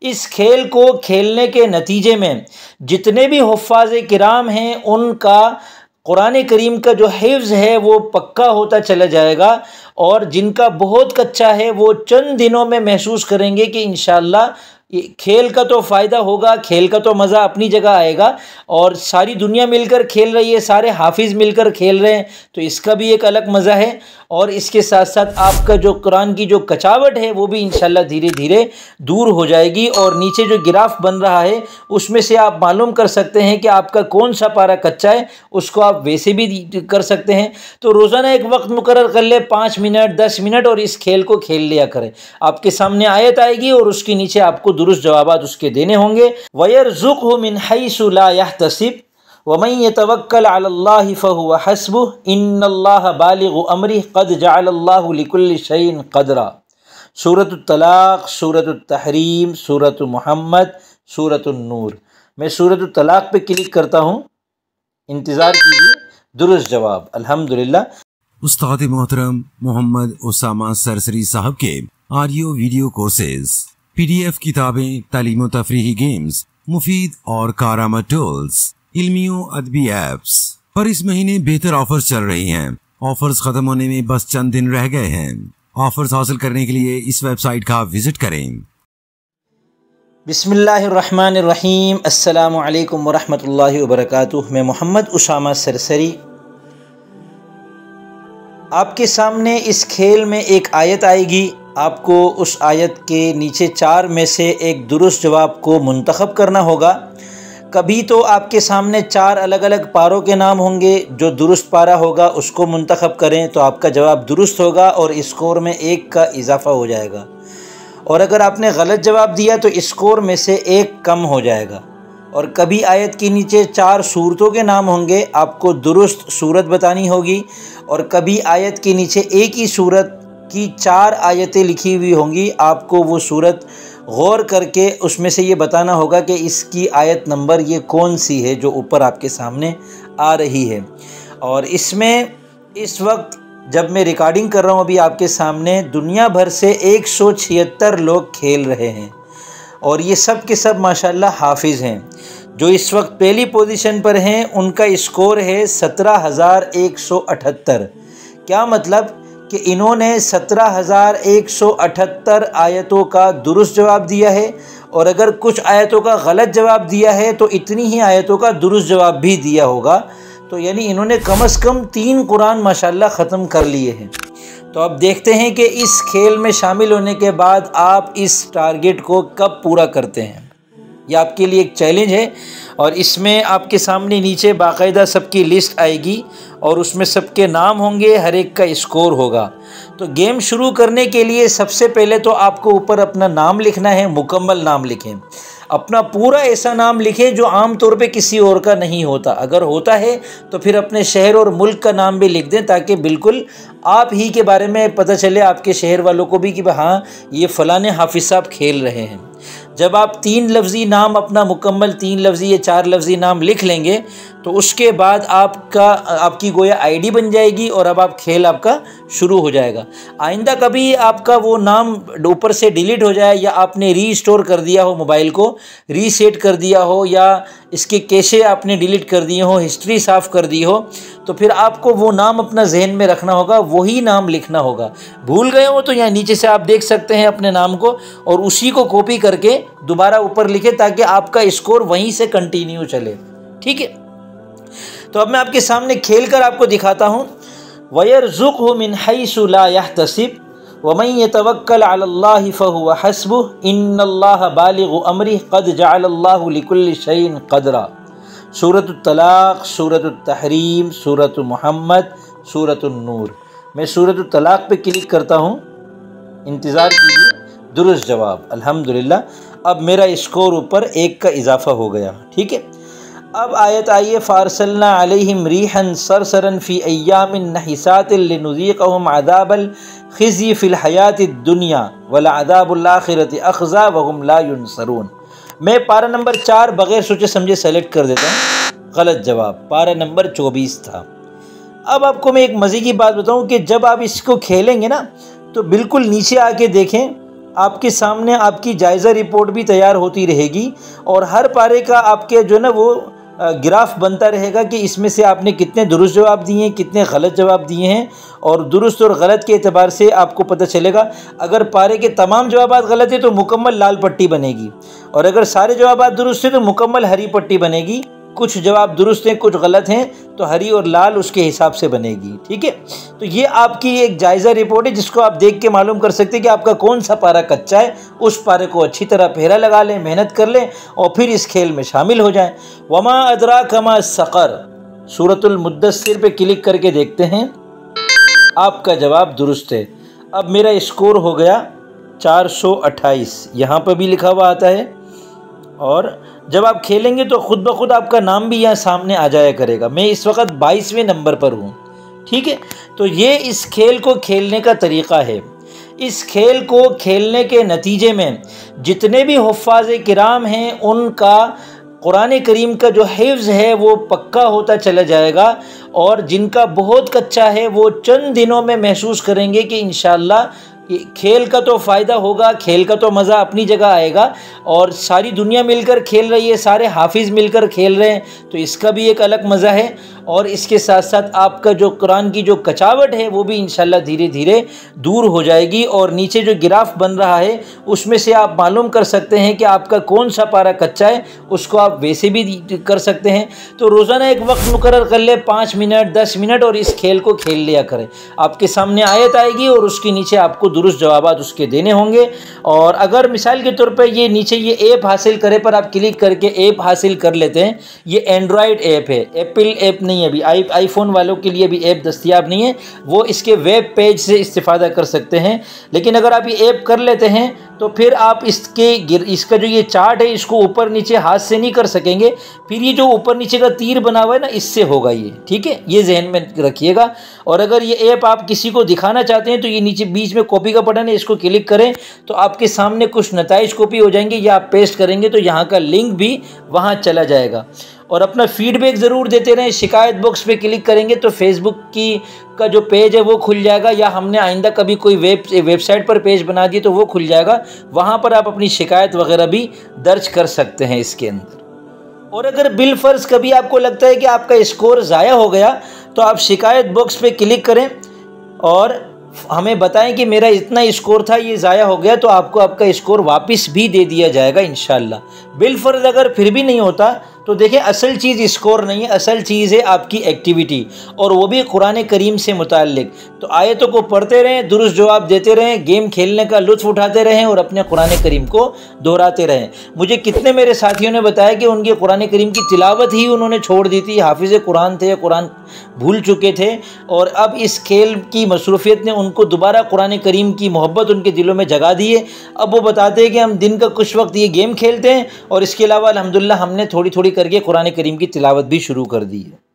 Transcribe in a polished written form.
इस खेल को खेलने के नतीजे में जितने भी हुफ़्फ़ाज़ किराम हैं उनका कुरान करीम का जो हिफ्ज़ है वो पक्का होता चला जाएगा, और जिनका बहुत कच्चा है वो चंद दिनों में महसूस करेंगे कि इंशाअल्लाह खेल का तो फ़ायदा होगा, खेल का तो मज़ा अपनी जगह आएगा, और सारी दुनिया मिलकर खेल रही है, सारे हाफिज़ मिलकर खेल रहे हैं, तो इसका भी एक अलग मज़ा है। और इसके साथ साथ आपका जो कुरान की जो कचावट है वो भी इंशाअल्लाह धीरे धीरे दूर हो जाएगी, और नीचे जो ग्राफ बन रहा है उसमें से आप मालूम कर सकते हैं कि आपका कौन सा पारा कच्चा है, उसको आप वैसे भी कर सकते हैं। तो रोज़ाना एक वक्त मुकर्रर कर ले, 5 मिनट 10 मिनट, और इस खेल को खेल लिया करें। आपके सामने आयत आएगी और उसके नीचे आपको दुरुस्त जवाबात उसके देने होंगे। वयरज़ुक़हु मिन हैसु ला यहतसिब वमन यतवक्कल अलल्लाहि फहुव हस्बुह इन्नल्लाह बालिगु अमरिह क़द जअलल्लाहु लिकुल्लि शैइन क़दरा। सूरतुत तलाक़, सूरतुत तहरीम, सूरतु मुहम्मद, सूरतुन नूर। मैं सूरतुत तलाक़ पे क्लिक करता हूँ, इंतज़ार कीजिए दुरुस्त जवाब। अल्हम्दुलिल्लाह। उस्ताद मोहतरम मोहम्मद उसामा सरसरी साहब के ऑडियो वीडियो कोर्सेज, PDF किताबें, तालीम व तफरीही गेम्स, मुफीद और कारआमद टूल्स, इल्मी व अदबी ऐप्स पर इस महीने बेहतर ऑफर्स चल रही हैं। ऑफर्स खत्म होने में बस चंद दिन रह गए हैं। ऑफर्स हासिल करने के लिए इस वेबसाइट का विजिट करें। बिस्मिल्लाहिर्रहमानिर्रहीम। अस्सलामु अलैकुम वरहमतुल्लाहि वबरकातुहू। मैं मोहम्मद उसामा सरसरी आपके सामने इस खेल में एक आयत आएगी, आपको उस आयत के नीचे 4 में से एक दुरुस्त जवाब को मुंतखब करना होगा। कभी तो आपके सामने 4 अलग अलग पारों के नाम होंगे, जो दुरुस्त पारा होगा उसको मुंतखब करें तो आपका जवाब दुरुस्त होगा और स्कोर में 1 का इजाफ़ा हो जाएगा, और अगर आपने गलत जवाब दिया तो स्कोर में से 1 कम हो जाएगा। और कभी आयत के नीचे 4 सूरतों के नाम होंगे, आपको दुरुस्त सूरत बतानी होगी, और कभी आयत के नीचे एक ही सूरत की 4 आयतें लिखी हुई होंगी, आपको वो सूरत गौर करके उसमें से ये बताना होगा कि इसकी आयत नंबर ये कौन सी है जो ऊपर आपके सामने आ रही है। और इसमें इस वक्त जब मैं रिकॉर्डिंग कर रहा हूँ अभी आपके सामने, दुनिया भर से 176 लोग खेल रहे हैं, और ये सब के सब माशाल्लाह हाफिज़ हैं। जो इस वक्त पहली पोजीशन पर हैं उनका स्कोर है 17,178। क्या मतलब कि इन्होंने 17,178 आयतों का दुरुस्त जवाब दिया है, और अगर कुछ आयतों का गलत जवाब दिया है तो इतनी ही आयतों का दुरुस्त जवाब भी दिया होगा। तो यानी इन्होंने कम से कम 3 कुरान माशाल्लाह ख़त्म कर लिए हैं। तो अब देखते हैं कि इस खेल में शामिल होने के बाद आप इस टारगेट को कब पूरा करते हैं। यह आपके लिए एक चैलेंज है, और इसमें आपके सामने नीचे बाकायदा सबकी लिस्ट आएगी और उसमें सबके नाम होंगे, हर एक का स्कोर होगा। तो गेम शुरू करने के लिए सबसे पहले तो आपको ऊपर अपना नाम लिखना है, मुकम्मल नाम लिखें। अपना पूरा ऐसा नाम लिखें जो आम तौर पे किसी और का नहीं होता। अगर होता है तो फिर अपने शहर और मुल्क का नाम भी लिख दें, ताकि बिल्कुल आप ही के बारे में पता चले आपके शहर वालों को भी कि हाँ ये फ़लाने हाफिज़ साहब खेल रहे हैं। जब आप 3 लफ्ज़ी नाम अपना मुकम्मल 3 लफ्ज़ी या 4 लफ्ज़ी नाम लिख लेंगे तो उसके बाद आपकी गोया आईडी बन जाएगी, और अब आप खेल आपका शुरू हो जाएगा। आइंदा कभी आपका वो नाम ऊपर से डिलीट हो जाए, या आपने रीस्टोर कर दिया हो, मोबाइल को रीसेट कर दिया हो, या इसके कैशे आपने डिलीट कर दिए हो, हिस्ट्री साफ़ कर दी हो, तो फिर आपको वो नाम अपना जहन में रखना होगा, वही नाम लिखना होगा। भूल गए हो तो यहाँ नीचे से आप देख सकते हैं अपने नाम को, और उसी को कॉपी करके दोबारा ऊपर लिखें ताकि आपका स्कोर वहीं से कंटिन्यू चले। ठीक है, तो अब मैं आपके सामने खेल कर आपको दिखाता हूँ। वयरज़ुक़हु मिन हैसु ला यहतसिब वमन यतवक्कल अलल्लाहि फहुव हस्बुह इन्नल्लाह बालिगु अमरिह क़द जअलल्लाहु लिकुल्लि शैइन क़दरा। सूरतुत तलाक़, सूरतुत तहरीम, सूरतु मुहम्मद, सूरतुन नूर। मैं सूरतुत तलाक़ पे क्लिक करता हूँ, इंतज़ार कीजिए दुरुस्त जवाब। अल्हम्दुलिल्लाह, अब मेरा स्कोर ऊपर 1 का इजाफ़ा हो गया। ठीक है, अब आयत आइए, फ़ारसलना अलैहिम रीहन सरसरन फ़ी अय्यामिन नहिसातिन लिनुज़ीक़हुम अज़ाबल ख़िज़्य फ़िल हयातिद दुनिया वलअज़ाबुल आख़िरति अख़ज़ा वहुम ला युनसरून। मैं पारा नंबर 4 बग़ैर सोचे समझे सेलेक्ट कर देता हूँ, गलत जवाब पारा नंबर 24 था। अब आपको मैं एक मज़े की बात बताऊँ कि जब आप इसको खेलेंगे ना तो बिल्कुल नीचे आके देखें, आपके सामने आपकी जायज़ा रिपोर्ट भी तैयार होती रहेगी और हर पारे का आपके जो ना वो ग्राफ बनता रहेगा कि इसमें से आपने कितने दुरुस्त जवाब दिए हैं, कितने गलत जवाब दिए हैं, और दुरुस्त और गलत के एतबार से आपको पता चलेगा। अगर पारे के तमाम जवाब गलत है तो मुकम्मल लाल पट्टी बनेगी, और अगर सारे जवाब दुरुस्त हैं तो मुकम्मल हरी पट्टी बनेगी। कुछ जवाब दुरुस्त हैं, कुछ गलत हैं, तो हरी और लाल उसके हिसाब से बनेगी। ठीक है, तो ये आपकी एक जायज़ा रिपोर्ट है जिसको आप देख के मालूम कर सकते हैं कि आपका कौन सा पारा कच्चा है। उस पारे को अच्छी तरह पहरा लगा लें, मेहनत कर लें और फिर इस खेल में शामिल हो जाएं। वमा अदराका मा सक़र, सूरतुल मुद्दस्सिर पे क्लिक करके देखते हैं, आपका जवाब दुरुस्त है। अब मेरा स्कोर हो गया 428, यहाँ पर भी लिखा हुआ आता है, और जब आप खेलेंगे तो खुद ब खुद आपका नाम भी यहाँ सामने आ जाया करेगा। मैं इस वक्त 22वें नंबर पर हूँ। ठीक है, तो ये इस खेल को खेलने का तरीक़ा है। इस खेल को खेलने के नतीजे में जितने भी हुफ़्फ़ाज़ किराम हैं उनका कुरान करीम का जो हिफ्ज़ है वो पक्का होता चला जाएगा, और जिनका बहुत कच्चा है वो चंद दिनों में महसूस करेंगे कि इंशाअल्लाह खेल का तो फ़ायदा होगा, खेल का तो मज़ा अपनी जगह आएगा, और सारी दुनिया मिलकर खेल रही है, सारे हाफिज़ मिलकर खेल रहे हैं, तो इसका भी एक अलग मज़ा है। और इसके साथ साथ आपका जो कुरान की जो कचावट है वो भी इंशाल्लाह धीरे धीरे दूर हो जाएगी, और नीचे जो ग्राफ बन रहा है उसमें से आप मालूम कर सकते हैं कि आपका कौन सा पारा कच्चा है, उसको आप वैसे भी कर सकते हैं। तो रोज़ाना एक वक्त मुकर्रर कर ले, 5 मिनट 10 मिनट, और इस खेल को खेल लिया करें। आपके सामने आयत आएगी और उसके नीचे आपको दुरुस्त जवाब उसके देने होंगे। और अगर मिसाल के तौर पर ये नीचे ये ऐप हासिल करे पर आप क्लिक करके ऐप हासिल कर लेते हैं, ये एंड्रॉयड ऐप है, एप्पल ऐप नहीं है। अभी आईफोन वालों के लिए भी ऐप दस्तयाब नहीं है, वो इसके वेब पेज से इस्तेफादा कर सकते हैं। लेकिन अगर आप ये ऐप कर लेते हैं तो फिर आप इसका जो ये चार्ट है इसको ऊपर नीचे हाथ से नहीं कर सकेंगे, फिर ये जो ऊपर नीचे का तीर बना हुआ है ना, इससे होगा ये। ठीक है, ये जहन में रखिएगा। और अगर ये ऐप आप किसी को दिखाना चाहते हैं तो ये नीचे बीच में कॉपी का बटन है, इसको क्लिक करें तो आपके सामने कुछ नताइज कॉपी हो जाएंगे, या आप पेस्ट करेंगे तो यहाँ का लिंक भी वहाँ चला जाएगा। और अपना फीडबैक ज़रूर देते रहें। शिकायत बॉक्स पे क्लिक करेंगे तो फेसबुक का जो पेज है वो खुल जाएगा, या हमने आइंदा कभी कोई वेबसाइट पर पेज बना दिए तो वो खुल जाएगा, वहाँ पर आप अपनी शिकायत वगैरह भी दर्ज कर सकते हैं इसके अंदर। और अगर बिलफर्ज कभी आपको लगता है कि आपका स्कोर ज़ाया हो गया तो आप शिकायत बॉक्स पे क्लिक करें और हमें बताएं कि मेरा इतना स्कोर था, ये ज़ाया हो गया, तो आपको आपका स्कोर वापस भी दे दिया जाएगा इंशाल्लाह। बिलफर्ज अगर फिर भी नहीं होता तो देखिए, असल चीज़ स्कोर नहीं है, असल चीज़ है आपकी एक्टिविटी, और वो भी कुरान करीम से मुताल्लिक। तो आयतों को पढ़ते रहें, दुरुस्त जवाब देते रहें, गेम खेलने का लुत्फ़ उठाते रहें और अपने कुरान करीम को दोहराते रहें। मुझे कितने मेरे साथियों ने बताया कि उनके कुरान करीम की तिलावत ही उन्होंने छोड़ दी थी, हाफिज़ कुरान थे, कुरान भूल चुके थे, और अब इस खेल की मसरूफियत ने उनको दोबारा कुरान करीम की मोहब्बत उनके दिलों में जगा दी है। अब वो बताते हैं कि हम दिन का कुछ वक्त ये गेम खेलते हैं और इसके अलावा अल्हम्दुलिल्लाह हमने थोड़ी थोड़ी करके कुरान करीम की तिलावत भी शुरू कर दी है।